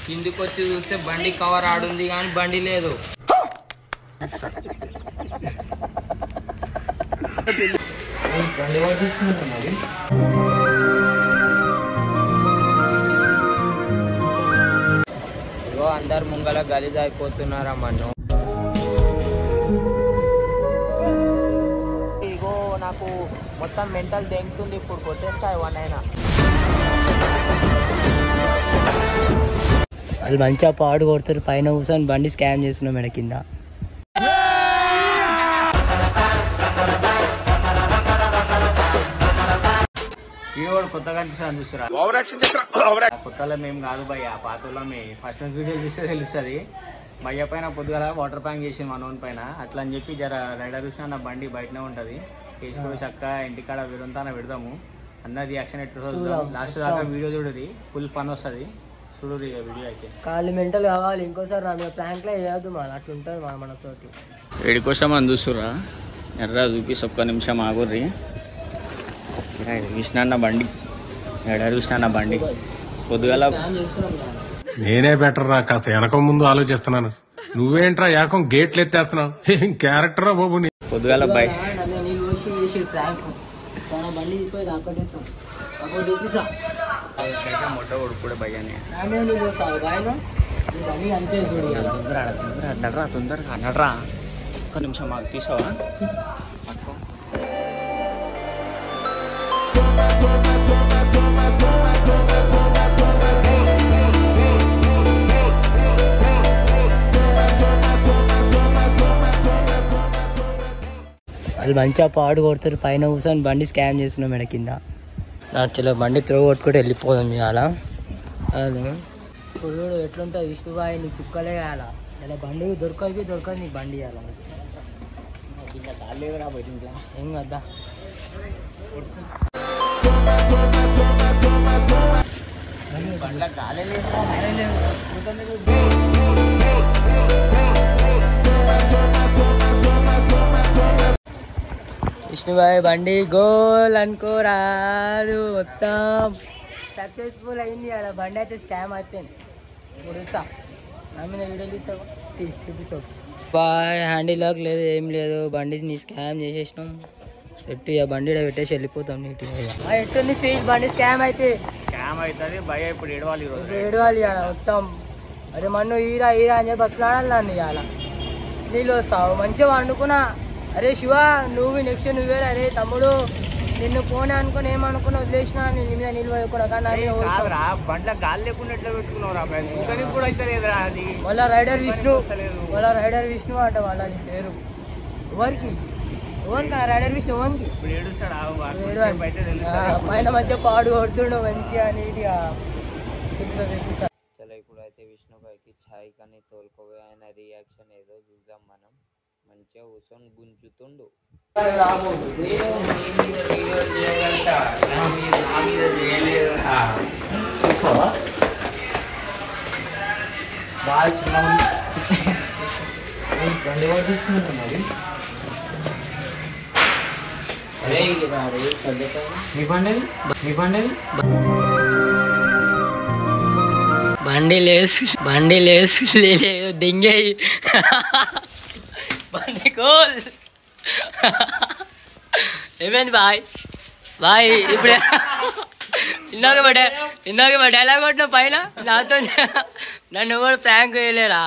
కిందికి వచ్చి చూస్తే బండి కవర్ ఆడుంది కానీ బండి లేదు. ఇగో అందరు ముంగల గలీజ్ అయిపోతున్నారమ్మా. ఇగో నాకు మొత్తం మెంటల్ దెంగుతుంది. ఇప్పుడు కొట్టేస్తాయి వనైనా. వాళ్ళు మంచిగా పాడు కొడతారు. పైన కూర్చొని బండి స్కామ్ చేస్తున్నాం మేడ కింద. వీడియో కొత్తగా అనిపిస్తుంది చూస్తారా? కొత్తలో మేము కాదు భయ్య, పాతలో ఫస్ట్ వీడియో చూస్తే తెలుస్తుంది. భయ్య పైన పొద్దుగల వాటర్ ప్యాంక్ చేసి మనోన్ పైన అట్లా అని చెప్పి జర రైడర్ చూసిన నా బండి బయటనే ఉంటుంది. వేసుకొని చక్క ఇంటికాడ విరంతాన పెడదాము. అందరి రియాక్షన్ ఎట్లా లాస్ట్ దాకా వీడియో చూడది, ఫుల్ ఫన్ వస్తుంది. చూడు వీడియో అయితే కాళ్ళు మెంటల్ కావాలి. ఇంకోసారి ప్లాంక్లో వేయద్దు మన అట్లుంటుంది మనతోటి. ఏడి కోసం అని చూస్తురా ఎర్ర చూపిసి ఒక్క నిమిషం ఆగుర్రి. చూసిన బండి ఎడ చూసిన బండి పొద్దుగల నేనే బెటర్ రా, కాస్త వెనక ముందు ఆలోచిస్తున్నాను. నువ్వేంట్రా ఏకం గేట్లు ఎత్తేస్తున్నావు? ఏం క్యారెక్టర్ రా బాబు. పొద్దుగల బైక్ బండి తీసుకొని మొట్ట ఉడుకుడే భయ్యాన్ని తొందరగా అన్నట్రా. ఒక్క నిమిషం మాకు తీసావా? వాళ్ళు మంచిగా పాడు కొడతారు. పైన కూర్చొని బండి స్కామ్ చేస్తున్నాం మేడ కింద. చలో బండి త్రో కొట్టుకుంటే వెళ్ళిపోదాం ఇవాళ. ఇప్పుడు ఎట్లుంటుంది విష్ణుబాయి, నీకు చుక్కలే కావాలా ఇలా బండి దొరకదు నీకు బండి ఇవ్వాలి. ఏం కదా విష్ణుబాయ్ బండి గోల్ అనుకోరాదు. మొత్తం సక్సెస్ఫుల్ అయింది అలా. బండి అయితే స్కామ్ అయిపోయింది. ఇప్పుడు ఇస్తా నా మీద వీడియో చూపిస్తావు. బాయ్ హ్యాండిల్ లాక్ లేదు, ఏం లేదు. బండి నీ స్కామ్ చేసేసినాం. సెట్ ఇక బండి పెట్టేసి వెళ్ళిపోతాం నీట్గా. ఎట్టుంది ఫీల్? బండి స్కామ్ అయితే స్కామ్ అవుతుంది భయ్య. ఇప్పుడు ఏడవాలి ఇవాళ మొత్తం. అరే మన్ను ఈరా అని చెప్పి బస్లాడాలి నన్ను ఇవాళ. నీళ్ళు వస్తావు మంచిగా వండుకున్నా. అరే శివ నువ్వు నెక్స్ట్ నువ్వే. అరే తమ్ముడు నిన్ను పోనే అనుకుని ఏమనుకున్నా వదిలేసిన నీ మీద నీళ్ళు పోయకుండా. కానీ బండ్ల గాలి లేకుండా ఎట్లా పెట్టుకున్నావు కూడా అయితే లేదురా. అది మళ్ళా రైడర్ విష్ణు అంట వాళ్ళని పేరు. ఎవరికి రైడర్ విష్ణు ఎవరికి? పైన మంచిగా పాడు కొడుతుండు మంచిగా నీట్గా. చలో ఇప్పుడైతే విష్ణుబాయికి ఛాయ్ కానీ తోలుకోవే ఆయన రియాక్షన్ ఏదో చూద్దాం మనం. మంచిగా కూర్చొని గుంజుతుండు. బాగా చిన్న బండి లేదు దింగే బండి కోల్. ఏమైంది బాయ్ ఇప్పుడు ఇందాక డైలాగ్ కొట్టిన పైన నాతో నన్ను ఎవరు ప్రాంక్ వేయలేరా?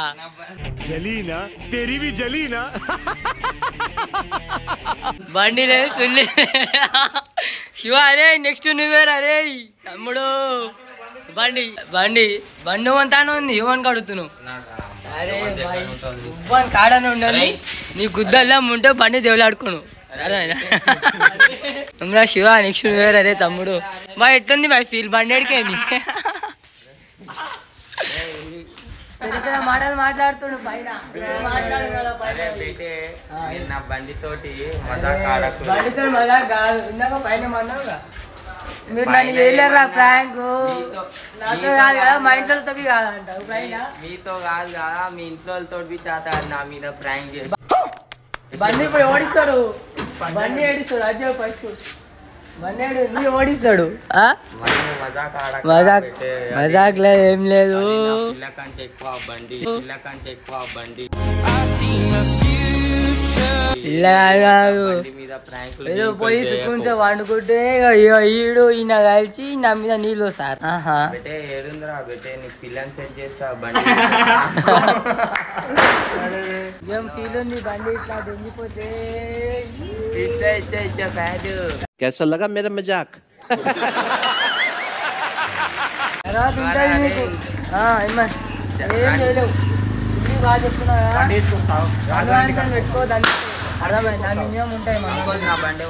బండి లేదు సుల్లి శివ. అరే నెక్స్ట్ నువ్వేరా? అరే తమ్ముడు బండి అంతానే ఉంది. ఇవ్వని కడుగుతున్నావు. అరే ఇవ్వని కాడనే ఉండాలి. నీ గుద్దల్లా ఉంటే బండి దేవులాడుకోను. అదేనా శివ నెక్స్ట్ నువ్వేరా? అరే తమ్ముడు బాయ్ ఎట్లుంది బాయ్ ఫీల్? బండి అడికేంది మాటలు మాట్లాడుతుండు పైన. బండితోటి బండితో మజా కాదు. ఇందాక పైన మన్నావుగా మీరు నన్ను చేయలేరా ప్రాంక్? నాతో కాదు కదా, మా ఇంట్లోతో కాదంటావు పైన. మీతో కాదు కదా, మీ ఇంట్లో చేత నా మీద ప్రాంక్ చేసి బండి ఇప్పుడు ఓడిస్తారు. బండి ఏడిస్తారు. అదే ఫస్ట్ బండి నీ ఓడిస్తాడు మజాక్ లేదు ఏం లేదు పిల్లకంటే ఎక్కువ బండి ఏదో పోయి సుకుంటే వండుకుంటే ఈడు ఈయన కలిసి నా మీద నీళ్ళు సార్ ఏడుందిరా బెటే నీ పిల్లని సెట్ చేస్తా బండి ఏం ఫీల్ ఉంది బండి ఇట్లా దెంగిపోతే कैसा लगा मेरा मजाक తర్వాత ఉంటుంది మీకు ఏం చేయలేవు బాగా చెప్తున్నా పెట్టుకోవద్దు అంతే అర్థమైంది నా మినిమం ఉంటాయి నా బండి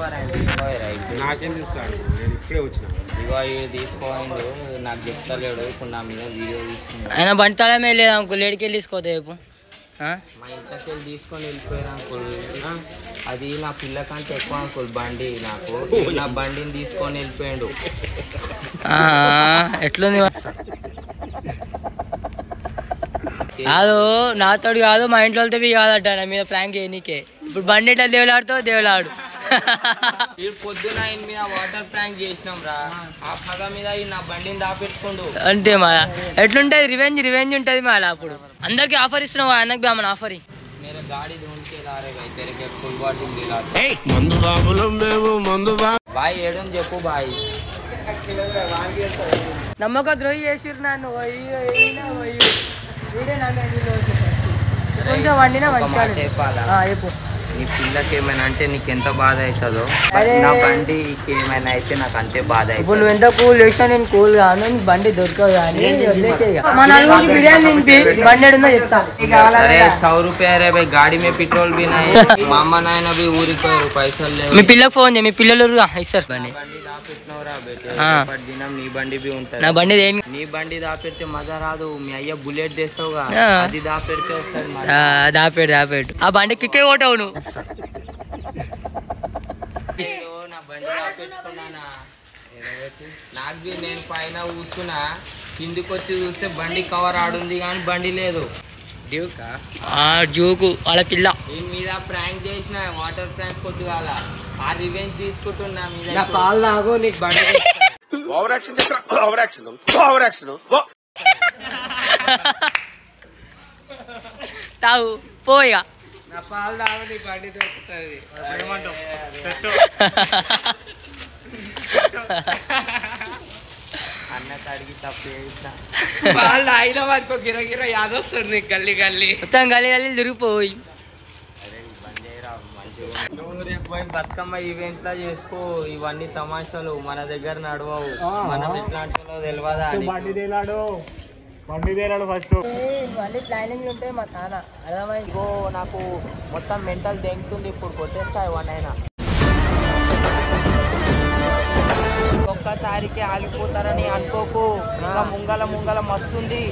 నాకేం తీస్తాడు నేను ఇప్పుడే వచ్చిన ఇగో తీసుకోండు నాకు చెప్తలేడు ఇప్పుడు నా మీద వీడియో తీసుకున్నాడు ఆయన బండి తలమే లేదు అంకుల్ ఏడికెళ్ళి తీసుకోతే రేపు మా ఇంట్లోకి వెళ్ళి తీసుకొని వెళ్ళిపోయారు అంకుల్ అది నా పిల్ల కంటే ఎక్కువ అంకుల్ బండి నాకు నా బండిని తీసుకొని వెళ్ళిపోయాడు ఎట్లుంది కాదు నాతోడు కాదు మా ఇంట్లో వెళ్తే కాదట నా మీద ప్లాన్ చేయనీకే ఇప్పుడు బండి ఎట్లా దేవులాడుతావు దేవులాడు పొద్దున ఆయన మీద వాటర్ ప్రాంక్ చేసినాం రా ఆ పగ మీద నా బండిని దాపెట్టుకోండు అంతే మా ఎట్లుంటది రివెంజ్ ఉంటది మా అప్పుడు అందరికి ఆఫర్ ఇస్తున్నావు ఆయనకు మన ఆఫర్ मेरे गाड़ी ढूंढ के ला रहे भाई तेरे के फुल बॉटल दिला भाई ఏడం చెప్పు భాయ్ నమ్మక ద్రోహి చేసిరు నన్ను కొంచెం వండిన మంచిగా నీ పిల్లకి ఏమైనా అంటే నీకు ఎంత బాధ అవుతుందో నా బండికి ఏమైనా అయితే నాకు అంతే బాధ అవుతుంది ఇప్పుడు నువ్వు ఎంత కూల్ చేసినా నేను కూల్ గాను నీకు బండి దొరకదు కానీ మా నలుగురికి బిర్యానీ నింపి బండి ఏడుందో చెప్తా अरे 100 रुपया रे भाई गाड़ी में पेट्रोल भी नहीं మా అమ్మ నాయన भी ఊరికి పోయారు పైసలు లేవు మీ పిల్లకి ఫోన్ చేయి మీ పిల్లలు ఇస్తారు బండి దినం నీ బండి भी ఉంటుంది నా బండి నీ బండి దాపెడితే మజా రాదు మీ అయ్య బుల్లెట్ తెస్తావుగా అది దాపెడితే వస్తుంది దాపెట్టు ఆ బండి కిక్కే కొట్టావు నువ్వు నా బండి దాపెట్టుకున్నానా నాకు బి నేను పైన కూర్చున్నా కిందికి వచ్చి చూస్తే బండి కవర్ ఆడుంది కానీ బండి లేదు జూకు వాళ్ళ పిల్ల దీని మీద ప్రాంక్ చేసిన వాటర్ ప్రాంక్ పొద్దుగాల ఆ రివెంజ్ తీసుకుంటున్నా మీద పాలు తాగు నీకు బండి తాగు పోయిగా నా పాలు తాగు నీ బండి దొరుకుతుంది అన్న కడిగి తప్పు చేస్తా పాలు తాగిన వాడికి గిరగిర యాదొస్తుంది నీకు గల్లీ మొత్తం గల్లీ తిరిగిపోయి నువ్వు రేపు పోయి బతుకమ్మ ఈవెంట్ లా చేసుకో ఇవన్నీ తమాషాలు మన దగ్గర నడవవు మనం ఎట్లాంటి తెలియదా బండి తేలాడు ఫస్ట్ ఇవన్నీ ప్లానింగ్ ఉంటాయి మా తాన అర్థమైంది ఇగో నాకు మొత్తం మెంటల్ దెంగుతుంది ఇప్పుడు కొట్టేస్తా ఇవన్నైనా ఒక్కసారికి ఆగిపోతారని అనుకోకు ఇంకా ముంగల మస్తుంది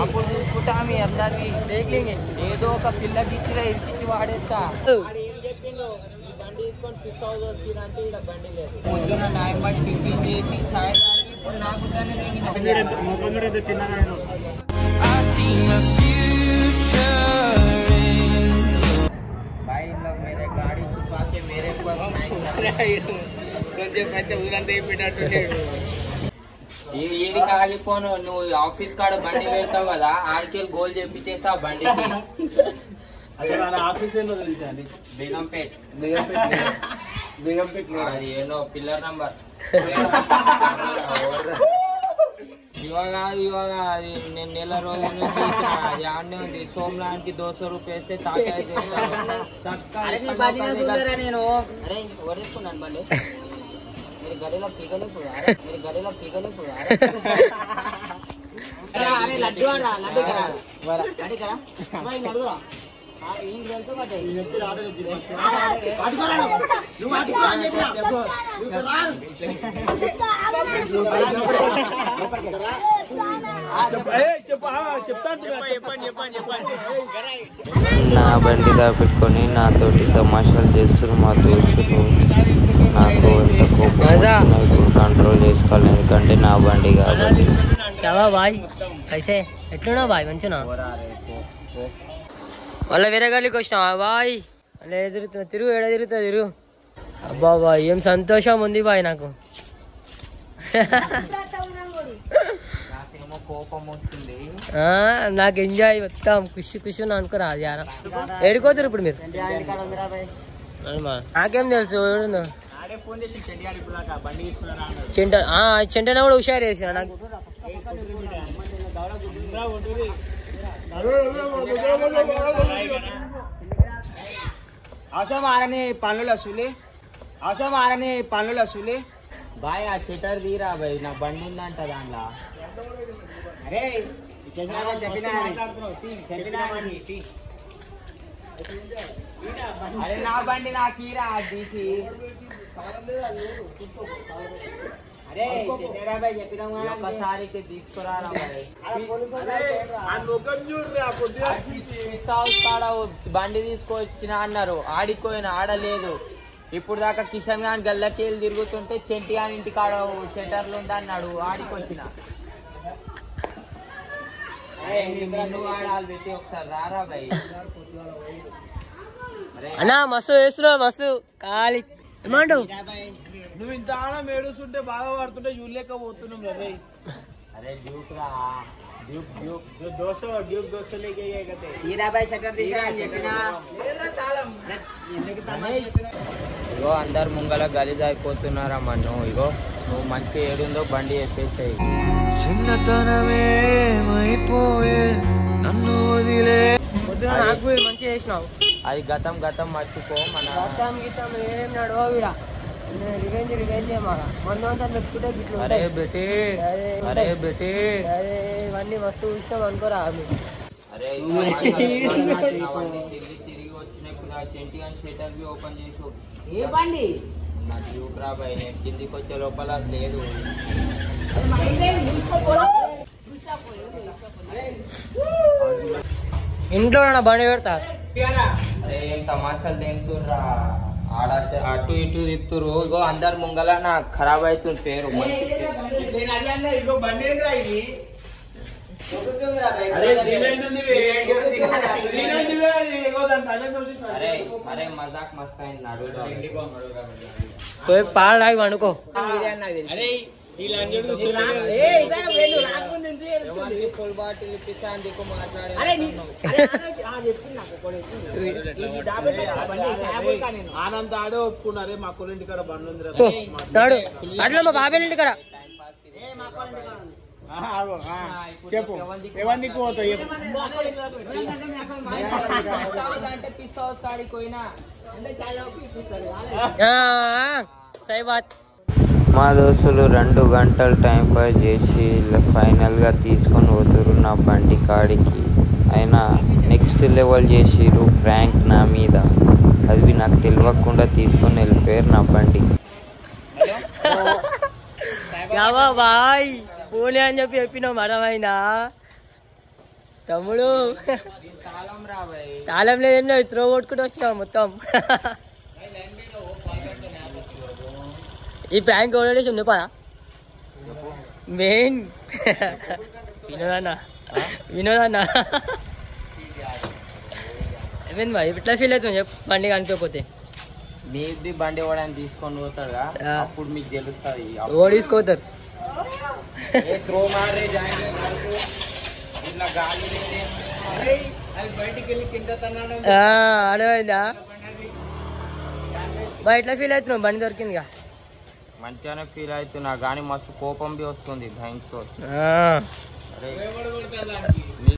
అప్పుడు చూసుకుంటా మీ అందరివి ఏదో ఒక పిల్లకి ఇచ్చి ఇరికిచ్చి వాడేస్తా చెప్పిండు ఈ బండి తీసుకొని పిస్ హౌస్ వచ్చిరంటే ఇక్కడ బండి లేదు పొద్దున టైం బట్టి టిఫిన్ చేసి సాయంత్రానికి ఇప్పుడు నాకు भाई लोग मेरे गाड़ी छुपा के मेरे पर ఏడికి ఆగిపోను నువ్వు ఆఫీస్ కాడ బండి పెడతావు కదా ఆడికి గోల్ చేపించేసావు బండికి ఆఫీస్ ఏందో తెలుసా బేగంపేట్ అది ఏంటో పిల్లర్ నంబర్ ఇవాళ అది నేను నెల రోజుల నుంచి అది ఆడనే ఉంది సోమలానికి 200 రూపాయలు తాకాయ నేను వరేసుకున్నాను బండి మీరు గడిలో పీగలేకపోయా లడ్డు నా బండి దాపెట్టుకొని నాతోటి తమాషాలు చేస్తున్నారు మా దోస్తులు నాకు ఎంత కోపం కంట్రోల్ చేసుకోవాలి ఎందుకంటే నా బండి కాబట్టి బాయ్ కైసే ఎట్లున్నావు బాయ్ మంచిగా వాళ్ళ వేరే గల్లీకి వచ్చినావా బాయ్ అలా ఎదురుతున్నా తిరుగు ఏడ తిరుగుతా తిరుగు అబ్బా బాయ్ ఏం సంతోషం ఉంది బాయ్ నాకు. నాకేమో కోపం వస్తుంది. నాకు ఎంజాయ్ మొత్తం ఖుషి ఖుషి అనుకోరా అది యారా. ఏడుకోతారు ఇప్పుడు మీరు? నాకేం తెలుసు చెంటన కూడా హుషారు చేసిన నాకు. అవసరం ఆరని పనులు వసూలి బాయ్. ఆ షెటర్ తీరా బాయ్, నా బండి ఉందంట దాంట్లో. అరే నా బండి నాకు ఈరా తీసి. ఒక్కసారికి తీసుకురా బండి తీసుకొచ్చిన అన్నారు. ఆడిపోయిన ఆడలేదు. ఇప్పుడు దాకా కిషన్ గాన్ గల్లకేళ్ళు తిరుగుతుంటే చెంటి గాని ఇంటి కాడ షెటర్లు ఉందన్నాడు. ఆడికొచ్చిన ఆడాలి పెట్టి ఒకసారి రారా బాయ్. అన్నా మస్తు వేస్తున్నావు మస్తు ఖాళీ ఏమంటావు? నువ్వు ఇంత ఆనం ఏడుస్తుంటే బాగా పడుతుంటే చూడలేక పోతున్నాం రే. అరే డ్యూక్ రా, డ్యూక్ దోశ లేకే ఇగో అందరు ముంగల గలీజ్ అయిపోతున్నారమ్మా. ఇగో నువ్వు మంచి ఏడుందో బండి ఎత్తేసాయి. చిన్నతనమేమైపోయే నన్ను వదిలే. నాకు మంచిగా చేసినావు. అది గతం మర్చిపో. మన గతం గీతం ఏం నడవవు ఈడ. రివెంజ్ మొన్నంతా పెట్టుకుంటే గిట్లు. అరే బెటే అరే ఇవన్నీ మస్తు ఇష్టం అనుకోరా. అరే తిరిగి వచ్చినప్పుడు ఆ చెంటి అని షెటర్ ఓపెన్ చేసి ఏ బండి నా డ్యూక్ రా బాయ్. నేను కిందికి వచ్చే లోపల లేదు. ఇంట్లో బండి పెడతా. అరే ఏం తమాషాలు తింటుర్రా. ఆడ అటు ఇటు తిప్పుతురు. ఇగో అందరు ముంగల నా ఖరాబ్ అవుతుంది పేరు. అరే మజాక్ మస్త్ అయింది. నడు పాలు అనుకో. ఆనంద్ ఆడే ఒప్పుకున్నారే మా కొల ఇంటి కాడ బండి ఉంది. అట్లా మా బాబాయ్ ఇంటి కాడ చెప్పు ఎవరికి పోతావు అంటే పిస్ హౌస్ కాడికి పోయినా సై బాత్. మా దోస్తులు 2 గంటలు టైం పాస్ చేసి ఫైనల్గా తీసుకొని పోతారు నా బండి కాడికి. అయినా నెక్స్ట్ లెవెల్ చేసిరు ప్రాంక్ నా మీద. అది నాకు తెలియకుండా తీసుకొని వెళ్ళిపోయారు నా బండి. బాయ్ పోలే అని చెప్పినావు అర్థమైందా తమ్ముడు? తాళం లేదేం లేదు, త్రో కొట్టుకుంటూ వచ్చినావు మొత్తం. ఈ ప్రాంక్ ఓడేసి చెప్పా మెయిన్ వినోదన్నా ఏమైంది బాయ్? ఎట్లా ఫీల్ అవుతుంది చెప్పు బండి కనిపించకపోతే? మీది బండి ఓడని తీసుకొని పోతాడుగా, అప్పుడు మీకు తెలుస్తుంది. ఓడిసుకోతారు అర్థమైందా బాయ్? ఎట్లా ఫీల్ అవుతున్నావు? బండి దొరికిందిగా. మంచిగానే ఫీల్ అవుతున్నా కానీ మస్తు కోపం బి వస్తుంది. థ్యాంక్స్.